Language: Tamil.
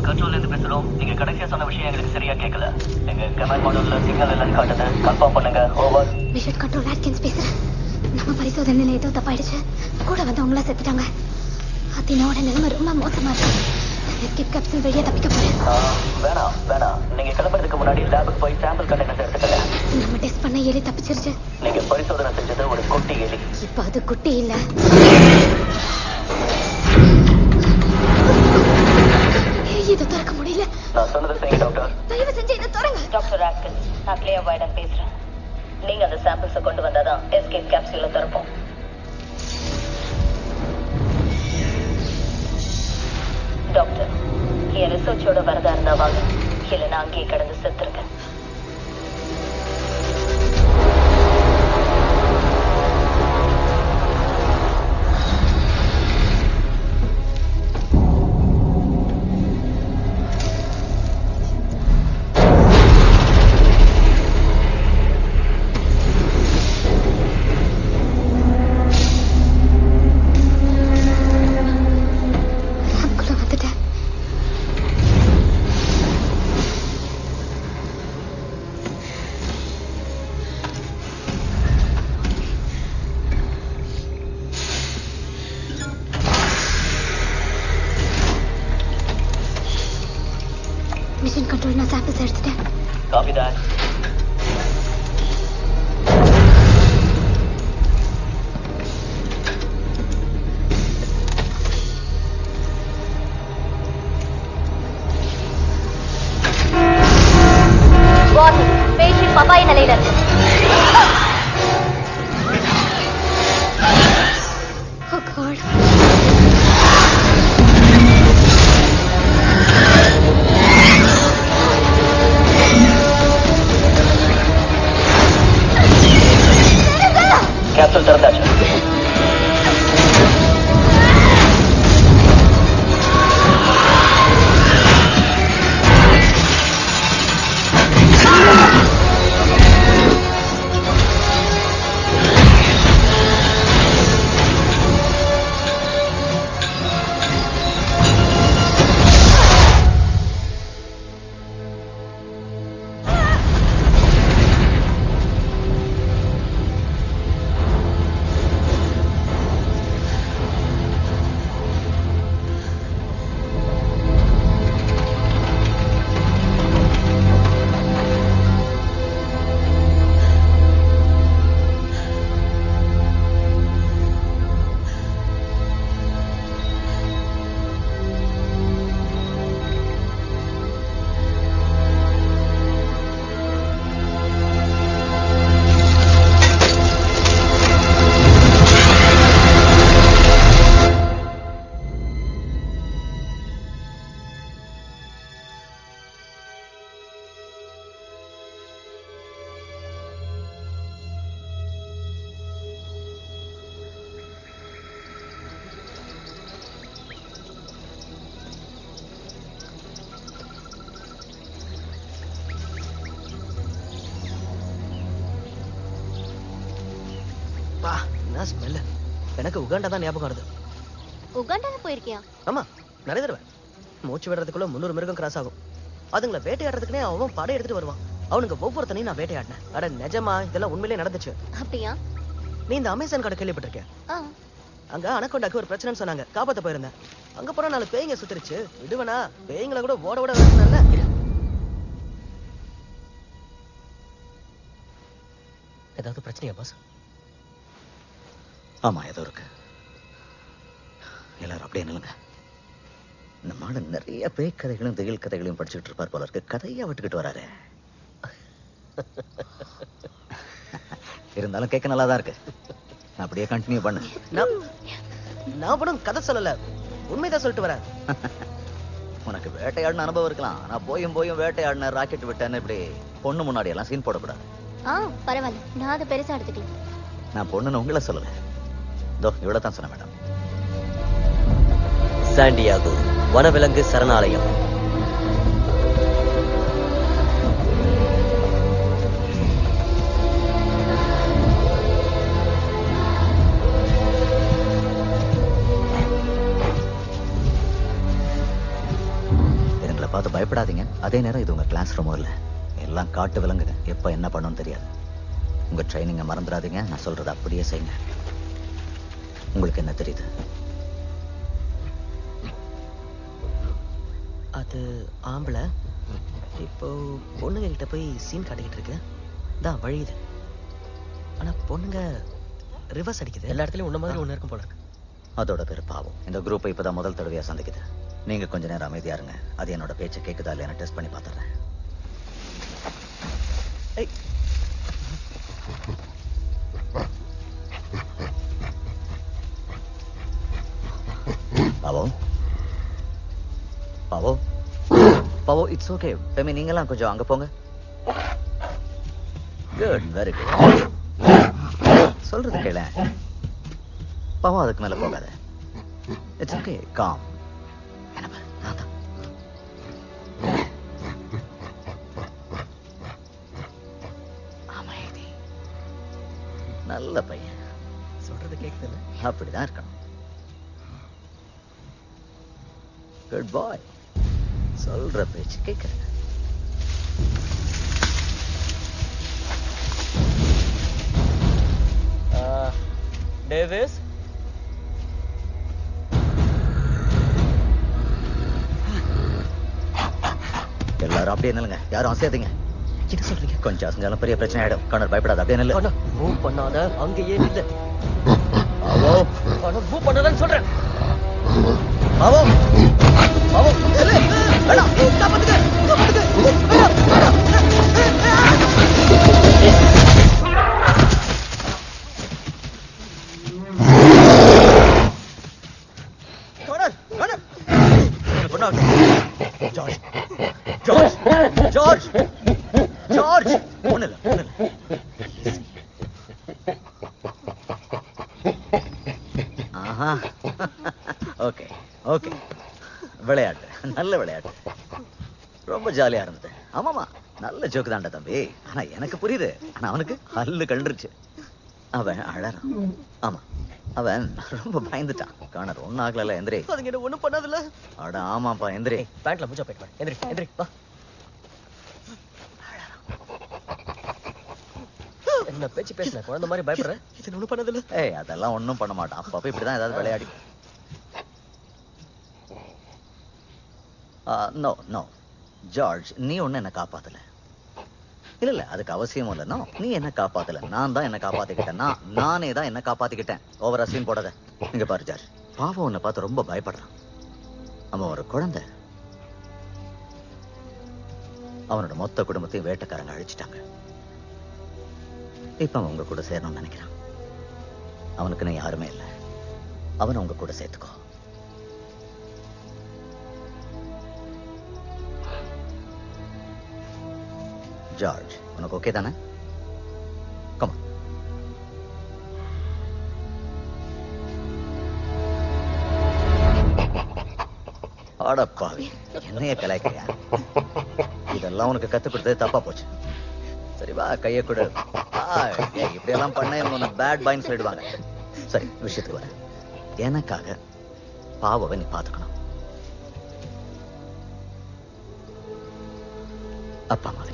கண்ட்ரோல்ல இருந்து பேசுறோம். நீங்க கடைசியா சொன்ன விஷயம் எங்களுக்கு சரியா கேட்கல. எங்க கமாண்ட் மாடியூல்ல சிக்னல் இல்லைன்னு காட்டுது. கன்ஃபார்ம் பண்ணுங்க. ஓவர். மிஷன் கண்ட்ரோல் ஆட்கின்ஸ் பேசுறேன். நம்ம பரிசோதனையில ஏதோ தப்பாயிடுச்சு. கூட வந்து அவங்கள செத்துட்டாங்க. அதினோட நிலைமை ரொம்ப மோசமா இருக்கு. எஸ்கேப் கேப்சூல் வெளியே தப்பிக்க போறேன். வேணாம். நீங்க கிளம்புறதுக்கு முன்னாடி லேபுக்கு போய் சாம்பிள் கண்டெய்னர்ஸ் எடுத்துக்கங்க. நம்ம டெஸ்ட் பண்ண எலி தப்பிச்சிருச்சு. நீங்க பரிசோதனை செஞ்சது ஒரு குட்டி எலி. இப்ப அது குட்டி இல்ல. இதை திறக்க முடியல. நான் சொன்னதை செய்யுங்க டாக்டர். தயவு செஞ்சு இதை திறங்க. டாக்டர் ஆட்கின்ஸ், நான் கிளியர் வைடன் பேசுறேன். நீங்க அந்த சாம்பிள்ஸை கொண்டு வந்தாதான் எஸ்கேப் கேப்சூலை திறப்போம். டாக்டர், என் ரிசர்ச்சோட வரதா இருந்தா வாங்க, இல்லைன்னா அங்கேயே கடந்து செத்துருக்கேன். மிஷன் கண்ட்ரோல் நான் சாம்பிள்ஸ் எடுத்துட்டேன். காப்பி தான். பேஷண்ட் பப்பாய் நிலையில இருக்கு. Oh God. கேப்சூல் திறந்தாச்சு. ஸ்மெல் எனக்கு உகாண்டா தான் ஞாபகம் வருது. உகாண்டால போயிருக்கியா? ஆமா, நிறைய தடவை. மூச்சு விடுறதுக்குள்ள 300 மிருகம் கிராஸ் ஆகும். அதுங்களை வேட்டையாடுறதுக்குனே அவன் படம் எடுத்துட்டு வருவான். அவனுக்கு ஒவ்வொருத்தனையும் நான் வேட்டையாடினேன். அட நிஜமா, இதெல்லாம் உண்மையிலே நடந்துச்சு. அப்படியா? நீ இந்த அமேசான் கடை கேள்விப்பட்டிருக்கியா? அங்க அனகொண்டாக்கு ஒரு பிரச்சனைன்னு சொன்னாங்க. காப்பாத்த போயிருந்தேன். அங்க போற 4 பேய்ங்க சுத்திருச்சு. விடுவனா? பேய்ங்களை கூட ஓட ஓட வரணும்ல. ஏதாவது பிரச்சனையா பாஸ்? ஆமா, ஏதோ இருக்கு. எல்லாரும் அப்படியே நில்லுங்க. நம்ம ஆளு நிறைய பேய் கதைகளும் திகில் கதைகளையும் படிச்சுட்டு இருப்பார் போல இருக்கு. கதையா விட்டுக்கிட்டு வராரு. இருந்தாலும் கேட்க நல்லா தான் இருக்கு. அப்படியே கண்டினியூ பண்ணு. நான் படம் கதை சொல்லல, உண்மைதான் சொல்லிட்டு வரேன். உனக்கு வேட்டையாடின அனுபவம் இருக்கலாம். ஆனா போயும் வேட்டையாடின ராக்கெட் விட்டேன்னு இப்படி பொண்ணு முன்னாடி எல்லாம் சீன் போடக்கூடாது. பரவாயில்ல, நான் அதை பெருசா எடுத்துக்கலாம். நான் பொண்ணுன்னு உங்களை சொல்லல. இதோ இவ்வளவு தான் சொன்ன மேடம். சாண்டியாகோ வனவிலங்கு சரணாலயம். பார்த்து பயப்படாதீங்க. அதே நேரம் இது உங்க கிளாஸ் ரூம் இல்ல, எல்லாம் காட்டு விலங்குங்க. எப்ப என்ன பண்ணணும்னு தெரியாது. உங்க ட்ரைனிங்க மறந்துடாதீங்க. நான் சொல்றதை அப்படியே செய்யுங்க. உங்களுக்கு என்ன தெரியுது? அது ஆம்பளை இப்போ பொண்ணுங்க கிட்ட போய் சீன் காட்டிக்கிட்டு இருக்கு. தான் வழியுது. ஆனா பொண்ணுங்க ரிவர்ஸ் அடிக்குது. எல்லா இடத்துலயும் உன்ன மாதிரி ஒண்ணு இருக்கும் போல இருக்கு. அதோட பேர் பாவம். இந்த குரூப்பை இப்பதான் முதல் தடவையா சந்திக்குது. நீங்க கொஞ்ச நேரம் அமைதியா இருங்க. அது என்னோட பேச்சை கேட்குதா இல்லையா டெஸ்ட் பண்ணி பார்த்துறேன். ஏய், பாவோ பாவோ பாவோ, இட்ஸ் ஓகே. பெமி, நீங்களாம் கொஞ்சம் அங்க போங்க. Good, very good. சொல்றது கேள. பாவம், அதுக்கு மேல போகாத. It's okay, com. அமைதி. நல்ல பையன். சொல்றது கேக்குதுல்ல? அப்படிதான் இருக்கணும். குட் பாய். சொல்ற பேச்சு கேட்கிறேன். டேவிஸ், எல்லாரும் அப்படியே நில்லுங்க. யாரும் அசையாதீங்க. என்ன சொல்றீங்க? கொஞ்சம் அசைஞ்சாலும் பெரிய பிரச்சனை ஆயிடும். கண்ணர் பயப்படாத, அப்படியே நில்லு. அண்ணா, மூவ் பண்ணாத, அங்கேயே இல்ல. பாவோ அண்ணா, மூவ் பண்ணாதன்னு சொல்றேன். பாவோ பாவோ, நில்லு. வேணாம், காப்பாத்துங்க, காப்பாத்துங்க. வேணாம், வேணாம். கண்ணர், கண்ணர். George, George, George, George. ஒண்ணு இல்ல, ஒண்ணு இல்ல. ஆஹா, ஓகே ஓகே. விளையாட்டு, நல்ல விளையாட்டு. ரொம்ப ஜாலியா இருந்தது. ஆமாமா, நல்ல ஜோக்கு தான்டா தம்பி. ஆனா எனக்கு புரியுது. ஆனா அவனுக்கு ஹல்லு கண்டுருச்சு. அவன் அழறான். ஆமா, அவன் ரொம்ப பயந்துட்டான். காணர் ஒன்னும் ஆகல. எந்திரி. அதுங்க என்ன ஒண்ணும் பண்ணாதுல்ல? அட ஆமாப்பா, எந்திரி. பேண்ட்ல மூச்சா போயிட்டு வா. எந்திரி, எந்திரி, வா. என்ன பேச்சு பேசுன? குழந்தை மாதிரி பயப்படுற? இது ஒண்ணும் பண்ணதில்ல. ஏய், அதெல்லாம் ஒண்ணும் பண்ண மாட்டான். அப்பப்ப இப்படிதான் ஏதாவது விளையாடி. நோ நோ ஜார்ஜ், நீ ஒண்ணு என்ன காப்பாத்தல. இல்ல இல்ல, அதுக்கு அவசியமும் இல்ல. நோ, நீ என்ன காப்பாத்தல. நான் தான் என்ன காப்பாத்திக்கிட்டேன். நானே தான் என்ன காப்பாத்திக்கிட்டேன். ஓவர் அசீன் போடாத. இங்க பாரு ஜார்ஜ், பாவம் உன்னை பார்த்து ரொம்ப பயப்படுறான். அவன் ஒரு குழந்தை. அவனோட மொத்த குடும்பத்தையும் வேட்டைக்காரங்க அழிச்சிட்டாங்க. இப்ப அவன் உங்க கூட சேரணும்னு நினைக்கிறான். அவனுக்குன்னு யாருமே இல்லை. அவனை உங்க கூட சேர்த்துக்கோ. ஜார்ஜ், உனக்கு ஓகே தானே? Come on. அடப்பாவி, என்னைய கலாய்க்கிறியா? இதெல்லாம் உனக்கு கத்து கொடுத்தது தப்பா போச்சு. சரி வா, கைய கொடு. இப்படி எல்லாம் பண்ண இவங்க பேட் பாய்ன்னு சொல்லிடுவாங்க. சரி, விஷயத்துக்கு வர. எனக்காக பாவவை நீ பாத்துக்கணும். அப்பா மாதிரி.